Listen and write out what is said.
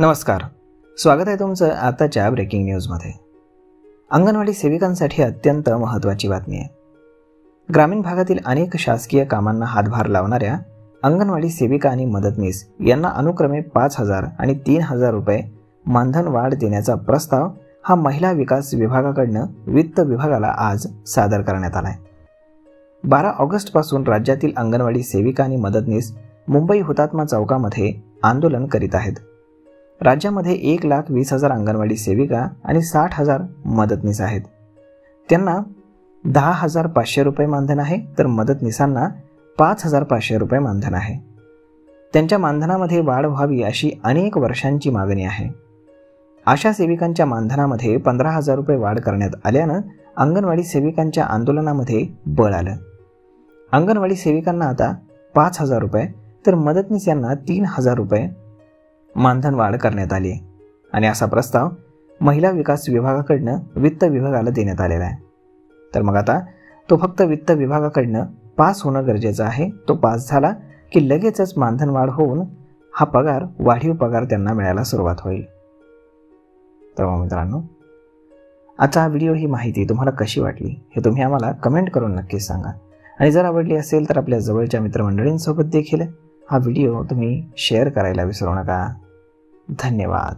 नमस्कार, स्वागत आहे तुमचं आताच्या ब्रेकिंग न्यूजमध्ये। अंगणवाडी सेविकांसाठी अत्यंत महत्त्वाची बातमी आहे। ग्रामीण भागातील अनेक शासकीय कामांना हातभार लावणाऱ्या अंगणवाडी सेविका आणि मदतनीस यांना अनुक्रमे 5,000 आणि 3,000 रुपये मानधन वाढ देण्याचा प्रस्ताव हा महिला विकास विभागाकडून वित्त विभागाला आज सादर करण्यात आला आहे। 12 ऑगस्टपासून राज्यातील अंगणवाडी सेविका आणि मदतनीस मुंबई हुतात्मा चौकामध्ये आंदोलन करीत आहेत। राज्यामध्ये 1,20,000 अंगणवाडी सेविका आणि 60,000 मदतनीस आहेत। त्यांना 10,500 रुपये मानधन आहे, तर मदतनीसांना 5,500 रुपये मानधन आहे। त्यांच्या मानधनामध्ये वाढ व्हावी अशी अनेक वर्षांची मागणी आहे। आशा सेविकांच्या मानधनामध्ये 15,000 रुपये वाढ करण्यात आल्यानं अंगणवाडी सेविकांच्या आंदोलनामध्ये बळ आलं। अंगणवाडी सेविकांना आता 5,000 रुपये तर मदतनीस यांना 3,000 रुपये मानधन वाढ करण्यात आली आहे आणि असा प्रस्ताव महिला विकास विभागाकडून वित्त विभागाला देण्यात आलेला आहे। तर मग आता तो फक्त वित्त विभागाकडून पास होणं गरजेचं आहे। तो पास झाला की लगेचच मानधन वाढ होऊन हा पगार वाढीव पगार त्यांना मिळायला सुरुवात होईल। तर मित्रांनो, आजचा व्हिडिओ ही माहिती तुम्हाला कशी वाटली हे तुम्ही आम्हाला कमेंट करून नक्कीच सांगा आणि जर आवडली असेल तर आपल्या जवळच्या मित्रमंडळींसोबत देखील हा व्हिडिओ तुम्ही शेअर करायला विसरू नका। धन्यवाद।